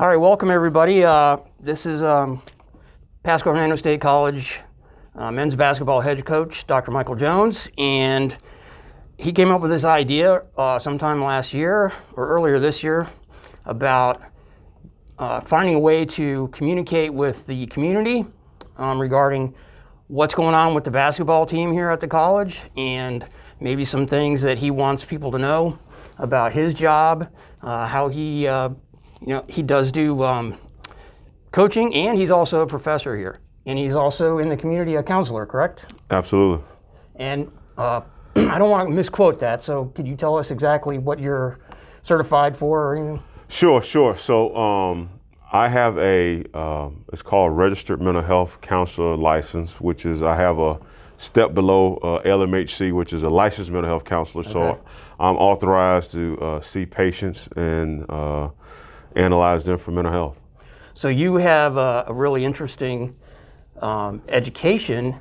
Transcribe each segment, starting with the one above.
All right, welcome everybody. This is Pasco-Hernando State College men's basketball head coach, Dr. Micheal Jones, and he came up with this idea sometime last year or earlier this year about finding a way to communicate with the community regarding what's going on with the basketball team here at the college and maybe some things that he wants people to know about his job, how he he does do coaching, and he's also a professor here. And he's also in the community a counselor, correct? Absolutely. And I don't want to misquote that, so could you tell us exactly what you're certified for or anything? Sure. So I have it's called Registered Mental Health Counselor License, which is, I have a step below LMHC, which is a licensed mental health counselor. Okay. So I'm authorized to see patients and analyze them for mental health. So you have a really interesting education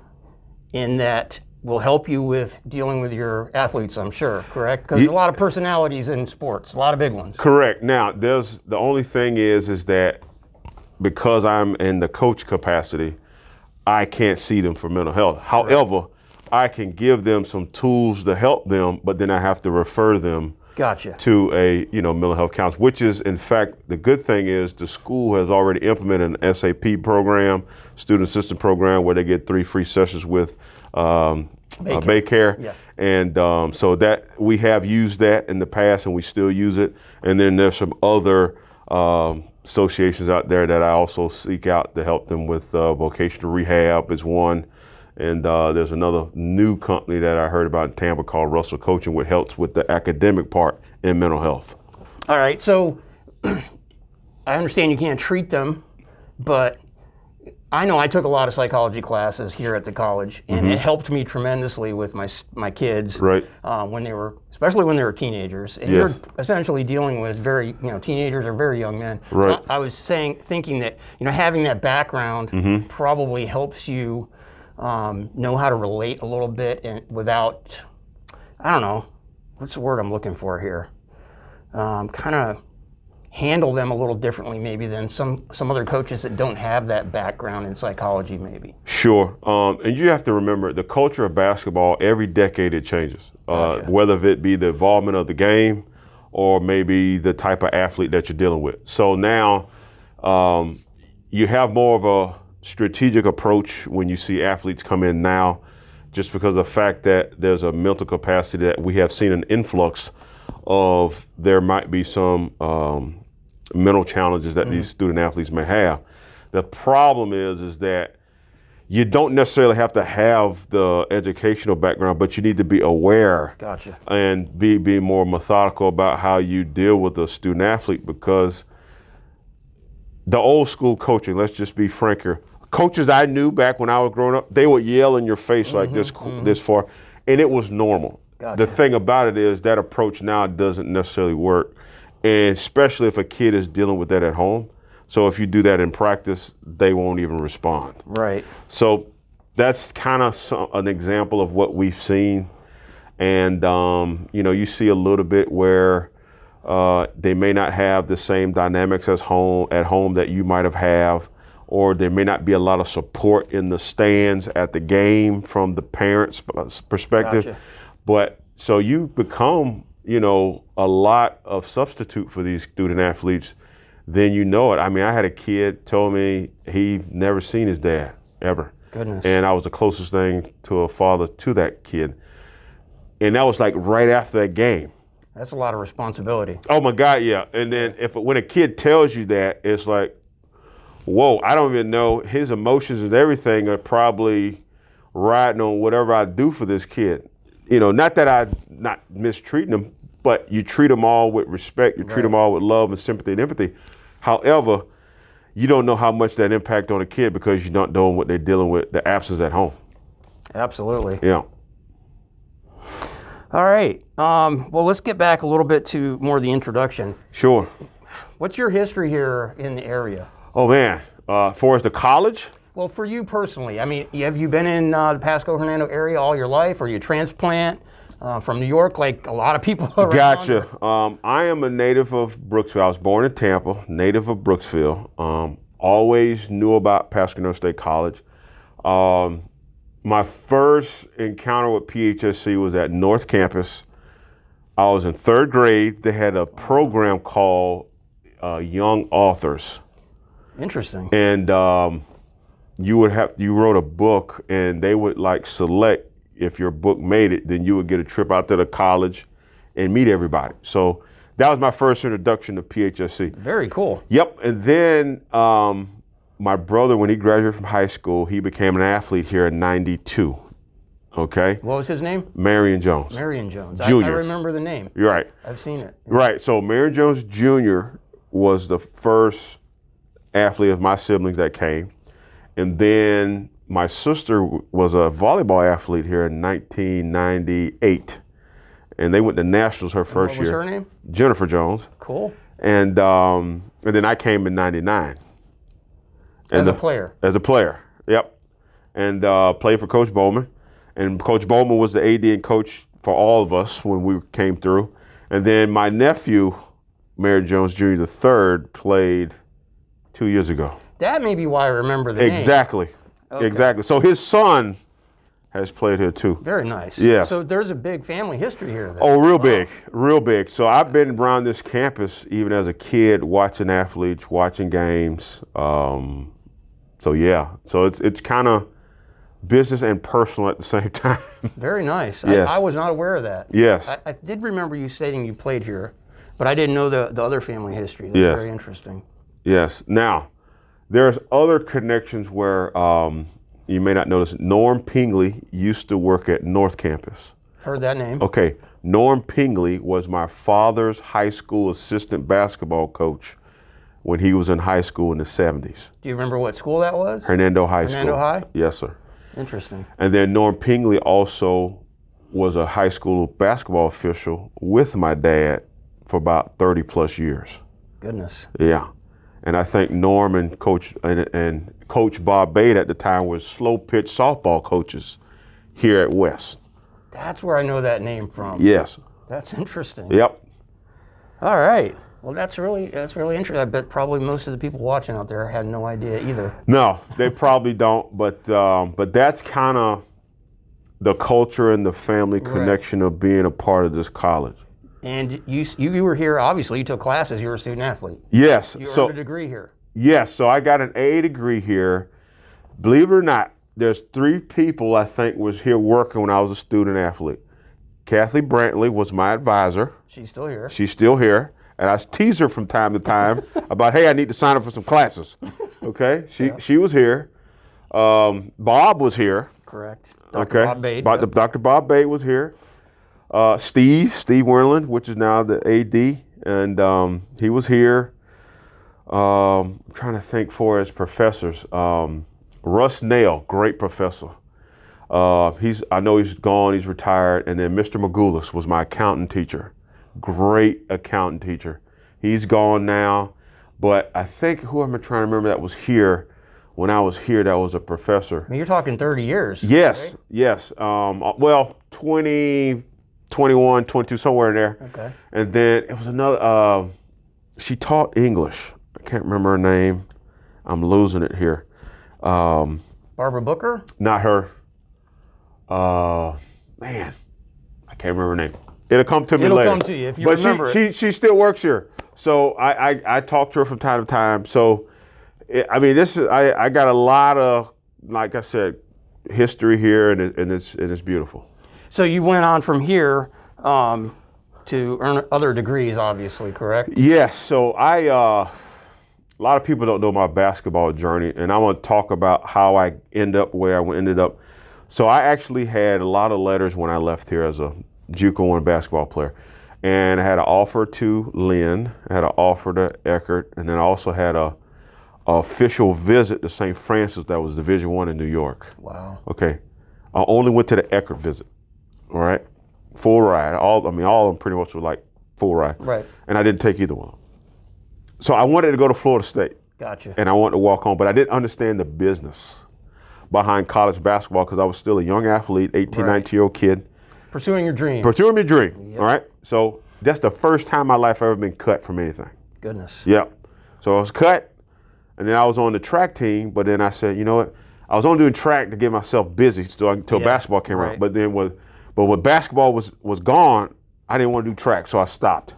in that will help you with dealing with your athletes, I'm sure, correct? Because there's a lot of personalities in sports, a lot of big ones. Correct. Now, the only thing is that because I'm in the coach capacity, I can't see them for mental health. However, I can give them some tools to help them, but then I have to refer them to a mental health counselor, which is, in fact, the good thing is the school has already implemented an SAP program, student assistant program, where they get 3 free sessions with Baycare. Yeah. And so that we have used that in the past and we still use it. And then there's some other associations out there that I also seek out to help them with vocational rehab is one. And there's another new company that I heard about in Tampa called Russell Coaching, which helps with the academic part in mental health. All right, so I understand you can't treat them, but I know I took a lot of psychology classes here at the college, and it helped me tremendously with my kids, right? Especially when they were teenagers, and you're essentially dealing with teenagers are very young men. Right. I was thinking that having that background probably helps you know how to relate a little bit and without, I don't know, what's the word I'm looking for here? Kind of handle them a little differently maybe than some other coaches that don't have that background in psychology maybe. Sure. And you have to remember the culture of basketball, every decade it changes, whether it be the involvement of the game or maybe the type of athlete that you're dealing with. So now you have more of a strategic approach when you see athletes come in now, just because of the fact that there's a mental capacity that we have seen an influx of. There might be some mental challenges that these student athletes may have. The problem is that you don't necessarily have to have the educational background, but you need to be aware and be more methodical about how you deal with a student athlete, because the old school coaching, let's just be franker, coaches I knew back when I was growing up, they would yell in your face like this far, and it was normal. The thing about it is that approach now doesn't necessarily work, and especially if a kid is dealing with that at home. So if you do that in practice, they won't even respond. Right. So that's kind of an example of what we've seen, and you see a little bit where they may not have the same dynamics at home that you might have, or there may not be a lot of support in the stands at the game from the parents' perspective. But so you become, a lot of substitute for these student athletes. Then it. I mean, I had a kid told me he never seen his dad ever. Goodness. And I was the closest thing to a father to that kid. And that was like right after that game. That's a lot of responsibility. Oh my God, yeah. And then when a kid tells you that, it's like, whoa, I don't even know. His emotions and everything are probably riding on whatever I do for this kid. Not that I'm not mistreating them, but you treat them all with respect. You treat them all with love and sympathy and empathy. However, you don't know how much that impact on a kid because you're not knowing what they're dealing with, the absence at home. Absolutely. Yeah. All right. Well, let's get back a little bit to more of the introduction. Sure. What's your history here in the area? Oh, man. For as the college? Well, for you personally, I mean, have you been in the Pasco-Hernando area all your life, or you transplant? from New York, like a lot of people around? Gotcha. I am a native of Brooksville. I was born in Tampa, native of Brooksville. Always knew about Pasco-Hernando State College. My first encounter with PHSC was at North Campus. I was in 3rd grade. They had a program called Young Authors. Interesting. And you wrote a book, and they would like select, if your book made it, then you would get a trip out to the college and meet everybody. So that was my first introduction to PHSC. Very cool. Yep. And then my brother, when he graduated from high school, he became an athlete here in '92. Okay. What was his name? Marion Jones. Marion Jones. I Junior. remember the name. You're right. I've seen it. Right. So Marion Jones Jr. was the first athlete of my siblings that came. And then my sister was a volleyball athlete here in 1998. And they went to nationals her first year. What was her name? Jennifer Jones. Cool. And then I came in '99. As a player? As a player, yep. And played for Coach Bowman. And Coach Bowman was the AD and coach for all of us when we came through. And then my nephew, Marion Jones Jr. III, played 2 years ago. That may be why I remember the name. Exactly. Okay. Exactly. So his son has played here too. Very nice. Yes. So there's a big family history here then. Oh, real big, real big. So I've been around this campus even as a kid, watching athletes, watching games. So yeah, so it's kind of business and personal at the same time. Very nice. Yes. I was not aware of that. Yes. I did remember you stating you played here, but I didn't know the other family history. That's Yes. very interesting. Yes. Now, there's other connections where you may not notice. Norm Pingley used to work at North Campus. Heard that name. Okay. Norm Pingley was my father's high school assistant basketball coach when he was in high school in the 70s. Do you remember what school that was? Hernando High School. Hernando High? Yes, sir. Interesting. And then Norm Pingley also was a high school basketball official with my dad for about 30 plus years. Goodness. Yeah. And I think Norm and Coach Bob Bate at the time was slow pitch softball coaches here at West. That's where I know that name from. Yes. That's interesting. Yep. All right. Well, that's really interesting. I bet probably most of the people watching out there had no idea either. No, they probably don't. But that's kind of the culture and the family connection of being a part of this college. And you were here, obviously, you took classes, you were a student athlete. Yes. You earned a degree here. Yes, so I got an AA degree here. Believe it or not, there's 3 people I think was here working when I was a student athlete. Kathy Brantley was my advisor. She's still here. She's still here. And I tease her from time to time about, hey, I need to sign up for some classes. Okay, she was here. Bob was here. Correct. Dr. Bob Bate. Dr. Bob Bate was here. Steve Werland, which is now the AD, and he was here. I'm trying to think for his professors. Russ Nail, great professor. I know he's gone, he's retired. And then Mr. Magoulas was my accountant teacher. Great accountant teacher. He's gone now, but I think who am I trying to remember that was here when I was here that was a professor. I mean, you're talking 30 years. Yes, right? yes. Well, 20, 21, 22, somewhere in there. Okay. And then it was another, she taught English. I can't remember her name. I'm losing it here. Barbara Booker? Not her. Man, I can't remember her name. It'll come to me later. It'll come to you if you remember it. She still works here. So I talk to her from time to time. So, I got a lot of, like I said, history here, and it's beautiful. So you went on from here to earn other degrees, obviously, correct? Yes. So a lot of people don't know my basketball journey, and I want to talk about how I ended up where I ended up. So I actually had a lot of letters when I left here as a JUCO and basketball player. And I had an offer to Lynn, I had an offer to Eckerd, and then I also had a official visit to St. Francis that was Division I in New York. Wow. Okay. I only went to the Eckerd visit. All right. Full ride. All of them pretty much were like full ride. Right. And I didn't take either one. So I wanted to go to Florida State. Gotcha. And I wanted to walk home, but I didn't understand the business behind college basketball because I was still a young athlete, 18, 19-year-old kid. Pursuing your dream. Pursuing your dream. All right. So that's the first time in my life I've ever been cut from anything. Goodness. Yep. So I was cut, and then I was on the track team. But then I said, you know what? I was only doing track to get myself busy until basketball came around. But then when basketball was gone, I didn't want to do track, so I stopped.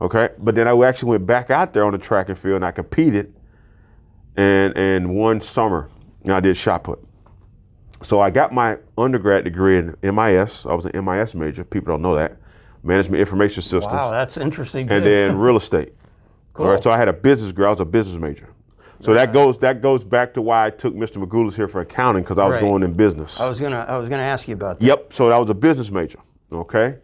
Okay. But then I actually went back out there on the track and field, and I competed. And one summer, I did shot put. So I got my undergrad degree in MIS. I was an MIS major. People don't know that. Management Information Systems. Wow, that's interesting. And then real estate. Cool. All right, so I had a business degree. I was a business major. So that goes back to why I took Mr. Magoulas here for accounting, because I was going in business. I was gonna ask you about that. Yep. So I was a business major. Okay.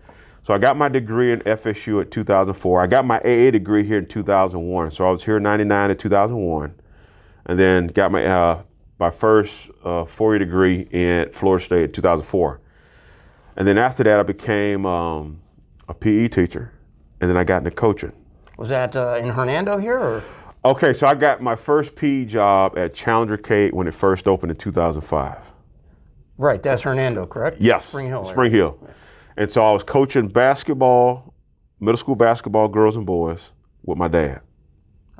So I got my degree in FSU at 2004. I got my AA degree here in 2001. So I was here in '99 to 2001, and then got my first 4-year degree in Florida State in 2004. And then after that, I became a PE teacher, and then I got into coaching. Was that in Hernando here, or? Okay, so I got my first PE job at Challenger K when it first opened in 2005. Right, that's Hernando, correct? Yes, Spring Hill. Spring Hill. And so I was coaching basketball, middle school basketball, girls and boys, with my dad.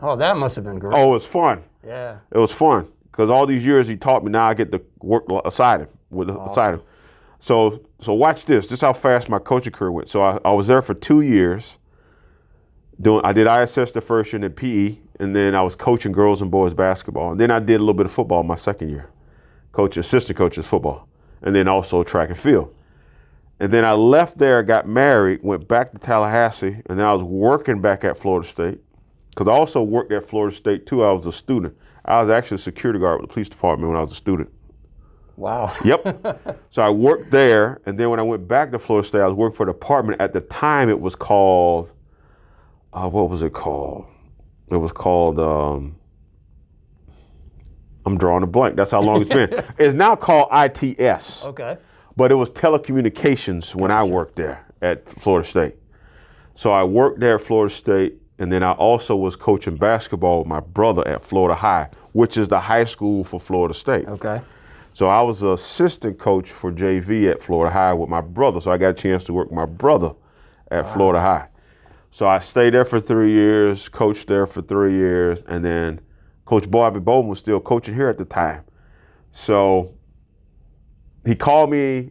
Oh, that must have been great. Oh, it was fun. Yeah. It was fun, because all these years he taught me, now I get to work aside him, beside him. So watch this. This is how fast my coaching career went. So I was there for 2 years. I did ISS the first year, and then PE, and then I was coaching girls and boys basketball. And then I did a little bit of football my second year, assistant coaches football, and then also track and field. And then I left there, got married, went back to Tallahassee, and then I was working back at Florida State, because I also worked at Florida State too. I was a student. I was actually a security guard with the police department when I was a student. Wow. Yep. So I worked there, and then when I went back to Florida State, I was working for the department. At the time, it was called, what was it called? It was called, I'm drawing a blank. That's how long it's been. It's now called ITS. Okay. But it was telecommunications when I worked there at Florida State. So I worked there at Florida State, and then I also was coaching basketball with my brother at Florida High, which is the high school for Florida State. Okay. So I was an assistant coach for JV at Florida High with my brother. So I got a chance to work with my brother at Florida High. So I stayed there for 3 years, coached there for 3 years, and then Coach Bobby Bowman was still coaching here at the time. So he called me,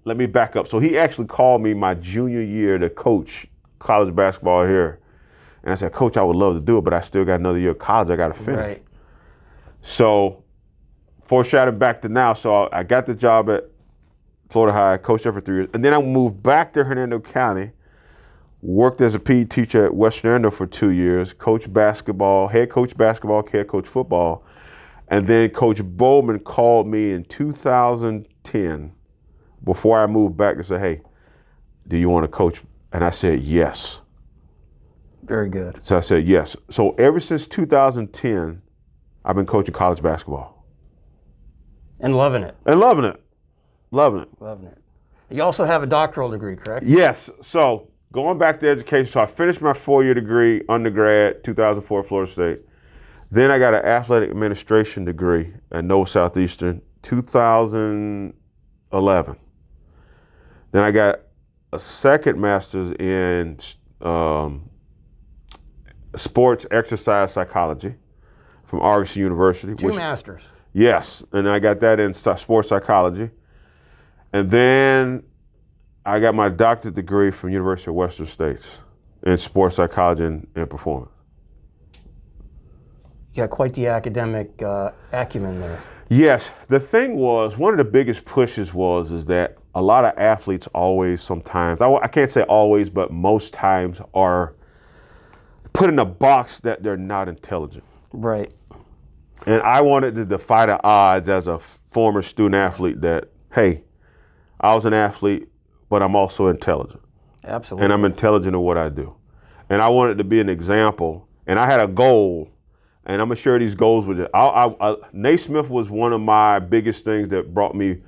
let me back up. So he actually called me my junior year to coach college basketball here. And I said, Coach, I would love to do it, but I still got another year of college I got to finish. Right. So foreshadowing back to now, so I got the job at Florida High, coached there for 3 years, and then I moved back to Hernando County, worked as a PE teacher at West Hernando for 2 years, coached basketball, head coach football, and then Coach Bowman called me in 2010 before I moved back to say, hey, do you want to coach? And I said, yes. Very good. So I said, yes. So ever since 2010, I've been coaching college basketball. And loving it. And loving it. Loving it. Loving it. You also have a doctoral degree, correct? Yes. So going back to education, so I finished my 4-year degree, undergrad, 2004 Florida State. Then I got an athletic administration degree at Nova Southeastern, 2011. Then I got a second master's in sports exercise psychology from Argosy University. Two masters. Yes, and I got that in sports psychology. And then I got my doctorate degree from University of Western States in sports psychology and performance. You got quite the academic acumen there. Yes, the thing was, one of the biggest pushes is that a lot of athletes always sometimes, I can't say always, but most times are put in a box that they're not intelligent. Right. And I wanted to defy the odds as a former student athlete that, hey, I was an athlete, but I'm also intelligent. Absolutely. And I'm intelligent in what I do. And I wanted to be an example. And I had a goal, and I'm going to share these goals with you. Naismith was one of my biggest things that brought me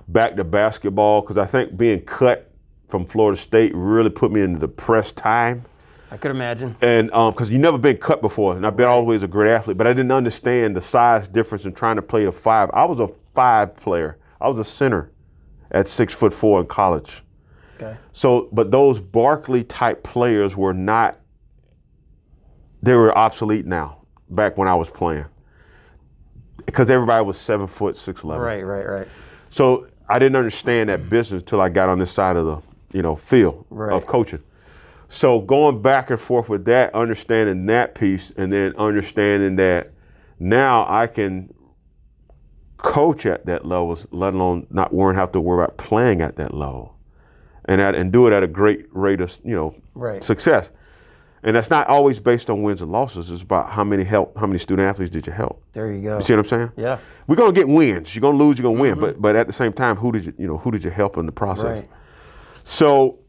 back to basketball, because I think being cut from Florida State really put me in a depressed time. I could imagine. And because you've never been cut before, and I've been always a great athlete, but I didn't understand the size difference in trying to play the 5. I was a 5 player. I was a center at 6'4" in college. Okay. So, but those Barkley type players were not, they were obsolete now, back when I was playing. Because everybody was 7 foot, 6'11". Right. So I didn't understand that business until I got on this side of the field of coaching. So going back and forth with that, understanding that piece, and then understanding that now I can coach at that level, let alone not have to worry about playing at that level, and do it at a great rate of success. And that's not always based on wins and losses. It's about how many student athletes did you help. There you go. You see what I'm saying? Yeah. We're gonna get wins. You're gonna lose. You're gonna win. But at the same time, who did you help in the process? Right. So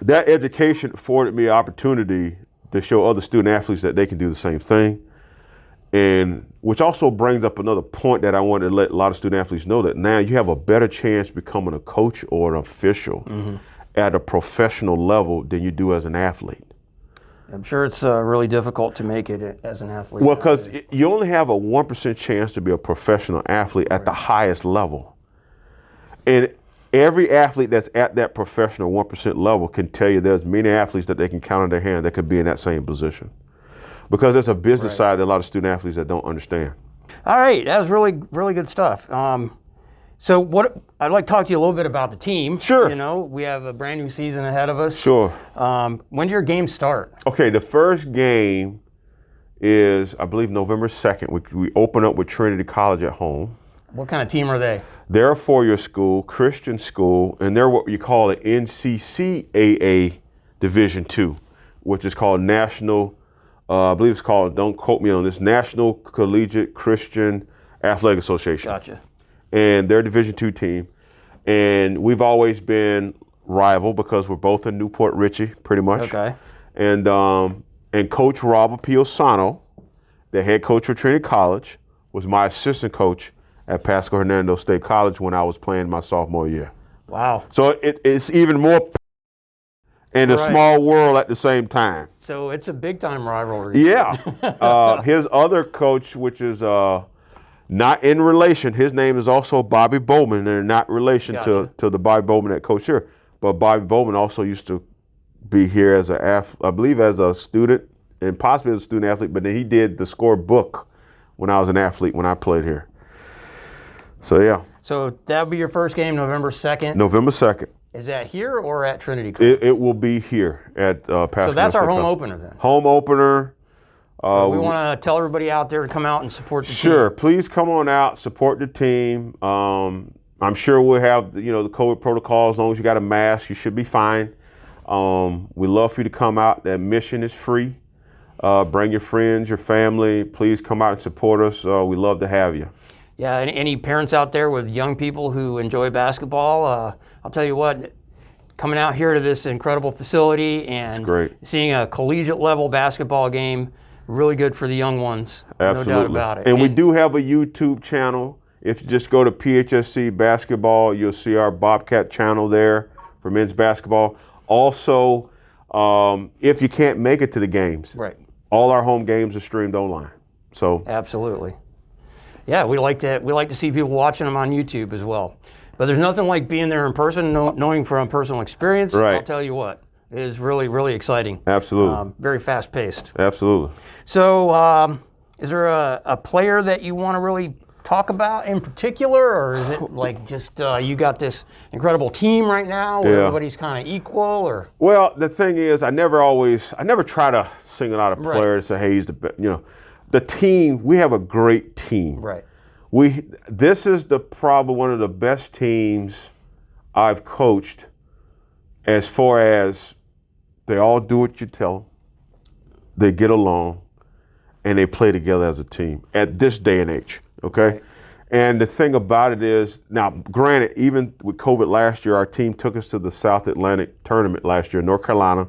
that education afforded me an opportunity to show other student athletes that they can do the same thing. And which also brings up another point that I want to let a lot of student athletes know, that now you have a better chance becoming a coach or an official at a professional level than you do as an athlete. I'm sure it's really difficult to make it as an athlete. Well, because you only have a 1% chance to be a professional athlete at the highest level. And every athlete that's at that professional 1% level can tell you there's many athletes that they can count on their hand that could be in that same position. Because there's a business side that a lot of student athletes that don't understand. All right, that was really, really good stuff. So I'd like to talk to you a little bit about the team. Sure. We have a brand new season ahead of us. Sure. When do your games start? Okay, the first game is, I believe, November 2nd. We open up with Trinity College at home. What kind of team are they? They're a four-year school, Christian school, and they're what you call an NJCAA Division II, which is called National, I believe it's called, don't quote me on this, National Collegiate Christian Athletic Association. Gotcha. And they're a Division II team. And we've always been rival because we're both in Newport Richey, pretty much. Okay. And Coach Rob Piosano, the head coach for Trinity College, was my assistant coach at Pasco-Hernando State College when I was playing my sophomore year. Wow. So it's even more in a small world at the same time. So it's a big-time rivalry. Yeah. His other coach, which is not in relation, his name is also Bobby Bowman. They're not relation to the Bobby Bowman that coach here. But Bobby Bowman also used to be here as I believe as a student and possibly as a student athlete, but then he did the score book when I was an athlete when I played here. So yeah. So that'll be your first game, November 2nd? November 2nd. Is that here or at Trinity College? It will be here at Pasco. So that's our home opener then? Home opener. So we want to tell everybody out there to come out and support the team. Sure, please come on out, support the team. I'm sure we'll have the COVID protocol. As long as you got a mask, you should be fine. We love for you to come out. The admission is free. Bring your friends, your family. Please come out and support us. We love to have you. Yeah, and any parents out there with young people who enjoy basketball, I'll tell you what, coming out here to this incredible facility and seeing a collegiate level basketball game, really good for the young ones. Absolutely. No doubt about it. And we do have a YouTube channel. If you just go to PHSC Basketball, you'll see our Bobcat channel there for men's basketball. Also, if you can't make it to the games, all our home games are streamed online. So absolutely. Yeah, we like to see people watching them on YouTube as well. But there's nothing like being there in person, knowing from personal experience. I'll tell you what, it is really, really exciting. Absolutely. Very fast paced. Absolutely. So is there a player that you want to really talk about in particular, or is it like just you got this incredible team right now where everybody's kind of equal? Or well, the thing is, I never try to single out a player and say, hey, he's the best. The team, we have a great team. Right. This is probably one of the best teams I've coached, as far as they all do what you tell them, they get along, and they play together as a team at this day and age, okay? Right. And the thing about it is, now granted, even with COVID last year, our team took us to the South Atlantic tournament last year, North Carolina,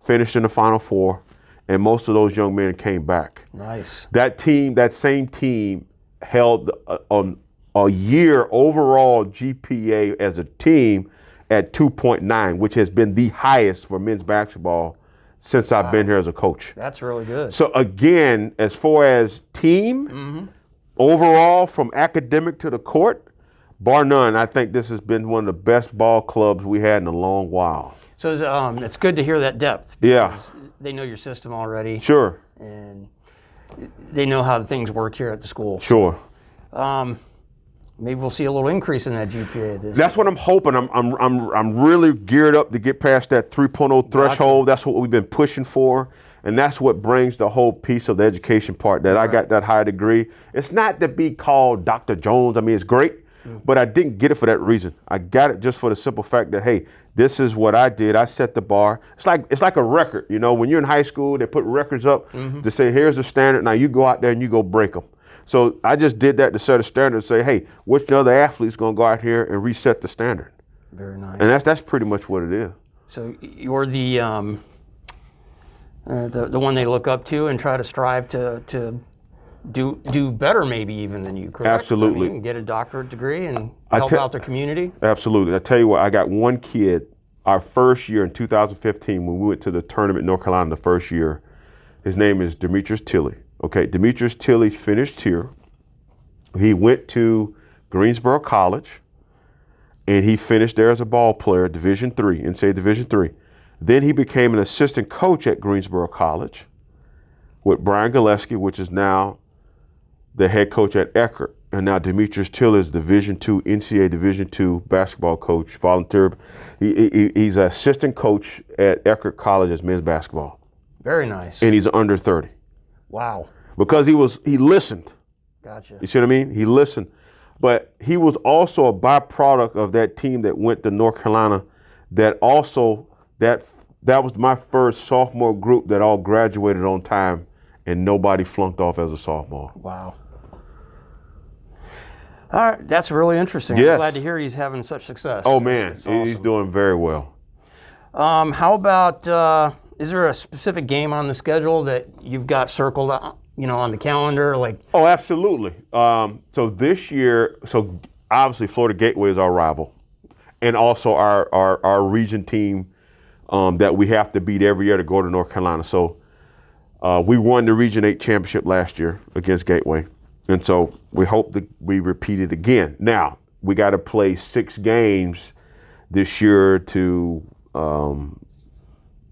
finished in the Final Four, and most of those young men came back. Nice. That same team held a year overall GPA as a team at 2.9, which has been the highest for men's basketball since I've been here as a coach. That's really good. So again, as far as team, overall from academic to the court, bar none. I think this has been one of the best ball clubs we had in a long while. So it's good to hear that depth. Yeah. They know your system already. Sure. And they know how things work here at the school. Sure. Maybe we'll see a little increase in that GPA this That's year. what I'm hoping. I'm really geared up to get past that 3.0 threshold. That's what we've been pushing for. And that's what brings the whole piece of the education part, that I got that high degree. It's not to be called Dr. Jones. I mean, it's great, but I didn't get it for that reason. I got it just for the simple fact that, hey, this is what I did. I set the bar. It's like a record. You know, when you're in high school, they put records up to say, here's the standard. Now you go out there and you go break them. So I just did that to set a standard and say, hey, which other athlete's going to go out here and reset the standard? Very nice. And that's pretty much what it is. So you're the one they look up to and try to strive to do better, maybe even than you, correct? Absolutely. I mean, get a doctorate degree and help out the community? Absolutely. I tell you what, I got one kid, our first year in 2015, when we went to the tournament in North Carolina the first year. His name is Metrius Till. Okay, Metrius Till finished here. He went to Greensboro College, and he finished there as a ball player, Division III, NCAA Division III. Then he became an assistant coach at Greensboro College with Brian Gillespie, which is now the head coach at Eckerd. And now Metrius Till is Division II, NCAA Division II basketball coach, volunteer. He's an assistant coach at Eckerd College as men's basketball. Very nice. And he's under 30. Wow. Because he listened. Gotcha. You see what I mean? He listened. But he was also a byproduct of that team that went to North Carolina that also, that was my first sophomore group that all graduated on time and nobody flunked off as a sophomore. Wow. All right, that's really interesting. Yes. I'm glad to hear he's having such success. Oh man, It's awesome. he's doing very well. How about, is there a specific game on the schedule that you've got circled, on the calendar? Like, oh, absolutely. So this year, obviously Florida Gateway is our rival, and also our region team that we have to beat every year to go to North Carolina. So we won the Region 8 championship last year against Gateway, and so we hope that we repeat it again. Now we got to play 6 games this year to.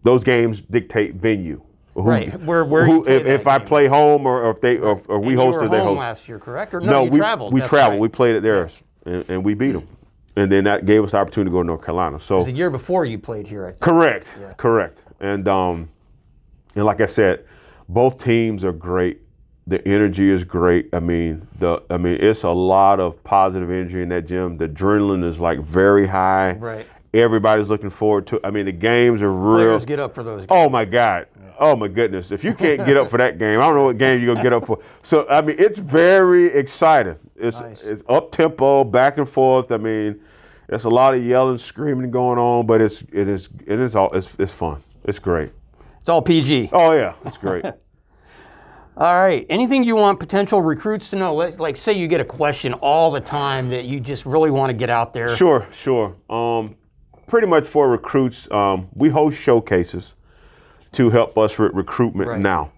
Those games dictate venue. Right. If I play home or if they or we hosted, they host. Last year, correct? Or no, you traveled. We traveled. Right. We played at theirs, and we beat them. And then that gave us the opportunity to go to North Carolina. So it was the year before you played here, I think. Correct. Yeah. Correct. And like I said, both teams are great. The energy is great. I mean, it's a lot of positive energy in that gym. The adrenaline is like very high. Right. Everybody's looking forward to. I mean, the games are real. Players get up for those games. Oh my God. Yeah. Oh my goodness. If you can't get up for that game, I don't know what game you're gonna get up for. So I mean, it's very exciting. It's up tempo, back and forth. I mean, there's a lot of yelling, screaming going on, but it's fun. It's great. It's all PG. Oh yeah, it's great. All right. Anything you want potential recruits to know? Like, say you get a question all the time that you just really want to get out there. Sure. Pretty much for recruits, we host showcases to help us with recruitment. Right. Now,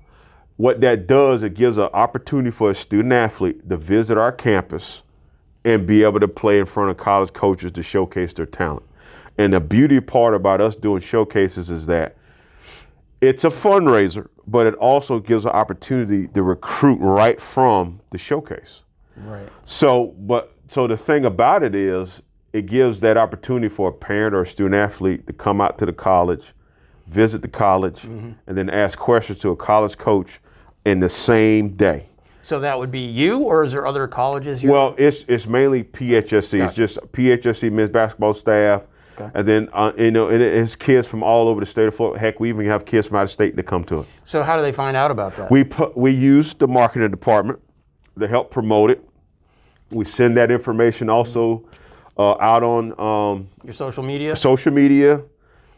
what that does, it gives an opportunity for a student athlete to visit our campus and be able to play in front of college coaches to showcase their talent. And the beauty part about us doing showcases is that it's a fundraiser, but it also gives an opportunity to recruit right from the showcase. Right. So the thing about it is, it gives that opportunity for a parent or a student athlete to come out to the college, visit the college, and then ask questions to a college coach in the same day. So that would be you, or is there other colleges? Well, it's mainly PHSC. Gotcha. It's just PHSC men's basketball staff. Okay. And then, it's kids from all over the state of Florida. Heck, we even have kids from out of state that come to it. So how do they find out about that? We use the marketing department to help promote it. We send that information also out on your social media.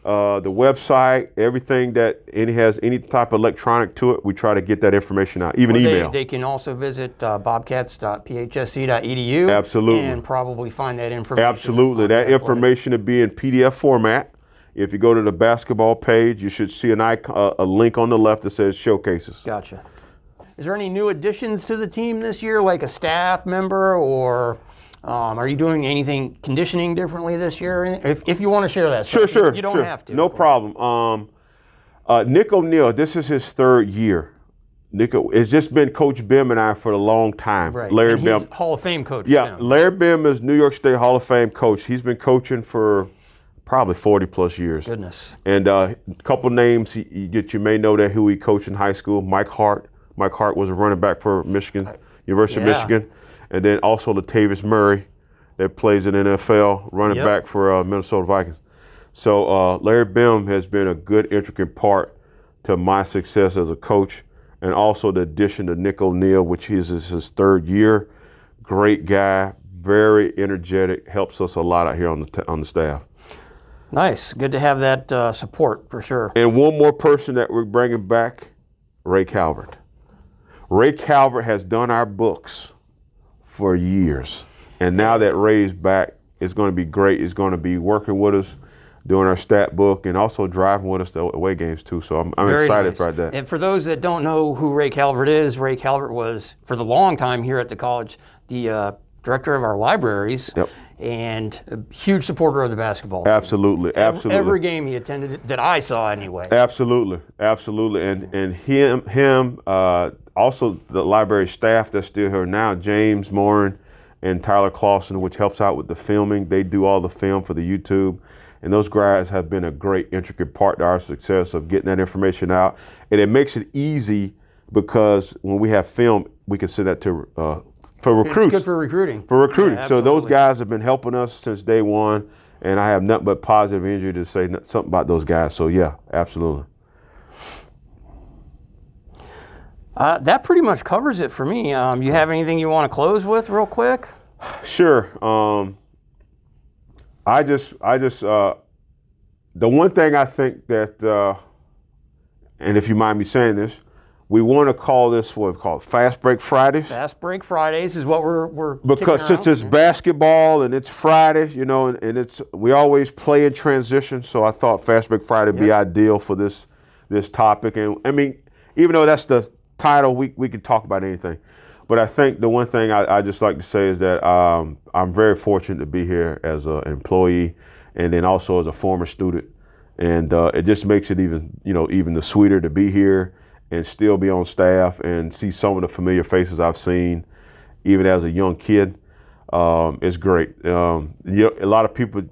The website, everything that has any type of electronic to it, we try to get that information out, even email. They can also visit bobcats.phsc.edu. Absolutely. And probably find that information. Absolutely. That information will be in PDF format. If you go to the basketball page, you should see a link on the left that says showcases. Gotcha. Is there any new additions to the team this year, like a staff member or Are you doing anything conditioning differently this year? If you want to share that Sure, stuff, sure. you don't sure. have to. No problem. Nick O'Neal, this is his 3rd year. It's just been Coach Bim and I for a long time. Right. Larry and Bim. he's Hall of Fame coach. Yeah, Bim. Larry Bim is New York State Hall of Fame coach. He's been coaching for probably 40 plus years. Goodness. And a couple names that you may know that who he coached in high school. Mike Hart. Mike Hart was a running back for Michigan, University of Michigan. And then also Latavius Murray that plays in the NFL, running back for Minnesota Vikings. So Larry Bim has been a good, intricate part to my success as a coach, and also the addition to Nick O'Neal, which is his 3rd year. Great guy, very energetic, helps us a lot out here on the staff. Nice. Good to have that support for sure. And one more person that we're bringing back, Ray Calvert. Ray Calvert has done our books for years. And now that Ray's back, it's going to be great. He's going to be working with us, doing our stat book, and also driving with us to away games too. So I'm excited about that. And for those that don't know who Ray Calvert is, Ray Calvert was, for the long time here at the college, the director of our libraries, and a huge supporter of the basketball. Absolutely. Every game he attended that I saw anyway. Absolutely. And him, also the library staff that's still here now, James Morin and Tyler Clausen, which helps out with the filming. They do all the film for the YouTube. And those guys have been a great, intricate part to our success of getting that information out. And it makes it easy because when we have film, we can send that to for recruits. It's good for recruiting. Yeah, so those guys have been helping us since day one, and I have nothing but positive energy to say something about those guys. So yeah, absolutely. That pretty much covers it for me. You have anything you want to close with real quick? Sure. I just the one thing I think that, and if you mind me saying this, we want to call this what we call Fast Break Fridays. Fast Break Fridays is what we're because since it's basketball and it's Friday, and we always play in transition. So I thought Fast Break Friday would be ideal for this topic. And I mean, even though that's the title, we can talk about anything. But I think the one thing I just like to say is that I'm very fortunate to be here as an employee, and then also as a former student, and it just makes it even the sweeter to be here and still be on staff and see some of the familiar faces I've seen, even as a young kid. It's great. A lot of people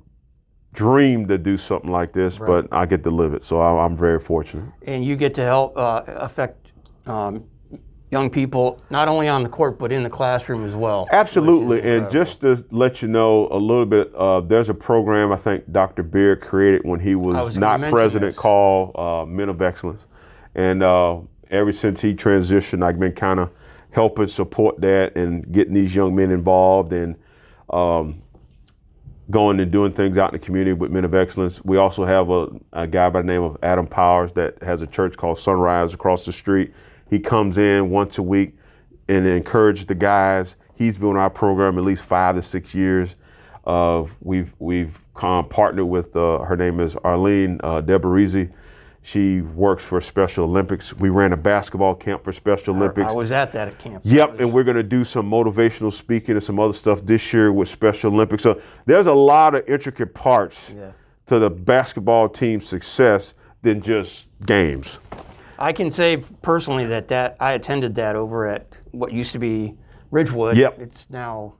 dream to do something like this, but I get to live it, so I'm very fortunate. And you get to help affect young people, not only on the court, but in the classroom as well. Absolutely. And just to let you know a little bit, there's a program I think Dr. Beard created when he was not president called Men of Excellence. And ever since he transitioned, I've been kind of helping support that and getting these young men involved and going and doing things out in the community with Men of Excellence. We also have a guy by the name of Adam Powers that has a church called Sunrise across the street. He comes in once a week and encourages the guys. He's been on our program at least 5 to 6 years. We've partnered with, her name is Arlene Debarisi. She works for Special Olympics. We ran a basketball camp for Special Olympics. I was at that camp. Yep, and we're going to do some motivational speaking and some other stuff this year with Special Olympics. So there's a lot of intricate parts to the basketball team's success than just games. I can say personally that I attended that over at what used to be Ridgewood. Yep. It's now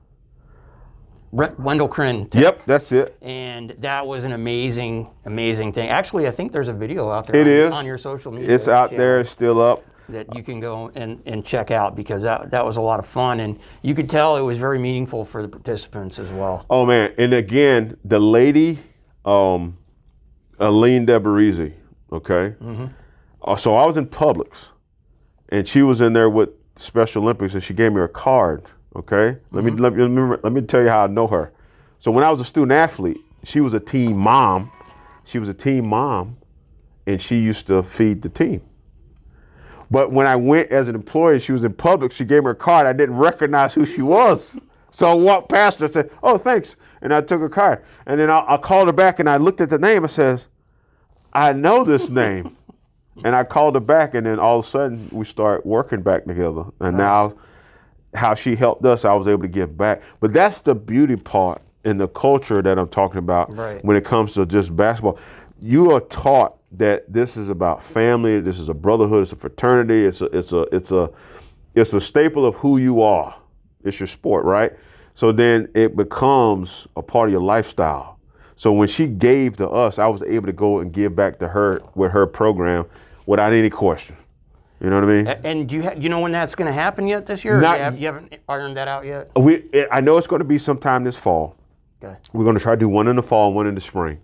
Wendell Crin. Yep, that's it. And that was an amazing, amazing thing. Actually, I think there's a video out there on your social media. It's out there. It's still up. That you can go and check out because that was a lot of fun. And you could tell it was very meaningful for the participants as well. Oh, man. And again, the lady, Aline Debarisi, okay? Mm-hmm. So I was in Publix, and she was in there with Special Olympics, and she gave me her card. Okay, let me tell you how I know her. So when I was a student athlete, she was a team mom. And she used to feed the team. But when I went as an employee, she was in Publix. She gave me her card. I didn't recognize who she was, so I walked past her and said, "Oh, thanks," and I took her card. And then I called her back, and I looked at the name. I says, "I know this name." And I called her back, and then all of a sudden we start working back together. And now how she helped us, I was able to give back. But that's the beauty part in the culture that I'm talking about Right. when it comes to just basketball. You are taught that this is about family, this is a brotherhood, it's a fraternity, it's a staple of who you are. It's your sport, right? So then it becomes a part of your lifestyle. So when she gave to us, I was able to go and give back to her with her program without any question. You know what I mean? And do you know when that's going to happen yet this year? Not- You haven't ironed that out yet? I know it's going to be sometime this fall. Okay. We're going to try to do one in the fall, one in the spring,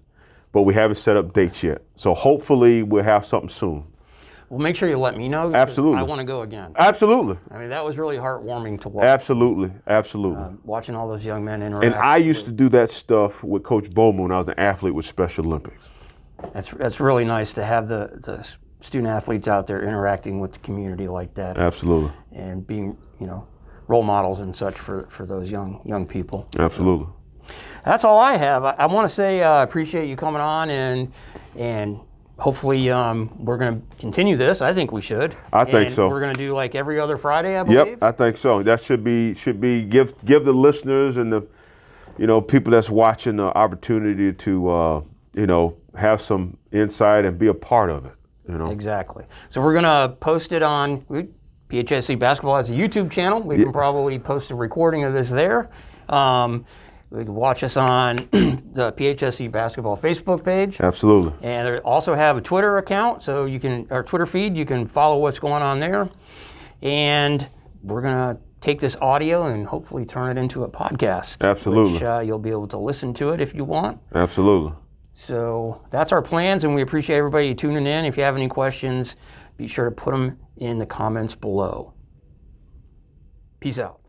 but we haven't set up dates yet. So hopefully we'll have something soon. Well, make sure you let me know. Absolutely. I want to go again. Absolutely. I mean, that was really heartwarming to watch. Absolutely. Absolutely. Watching all those young men interact. And I used to do that stuff with Coach Bowman when I was an athlete with Special Olympics. That's really nice to have the student athletes out there interacting with the community like that. Absolutely. And being, role models and such for those young people. Absolutely. That's all I have. I want to say I appreciate you coming on, and hopefully we're going to continue this. I think we should. I think so. We're going to do like every other Friday, I believe. Yep, I think so. That should be give the listeners and the people that's watching the opportunity to have some insight and be a part of it. Exactly. So we're going to post it on PHSC Basketball has a YouTube channel. We can probably post a recording of this there. You can watch us on the PHSC Basketball Facebook page. Absolutely. And they also have a Twitter account, so our Twitter feed, you can follow what's going on there. And we're going to take this audio and hopefully turn it into a podcast. Absolutely. Which you'll be able to listen to it if you want. Absolutely. So that's our plans, and we appreciate everybody tuning in. If you have any questions, be sure to put them in the comments below. Peace out.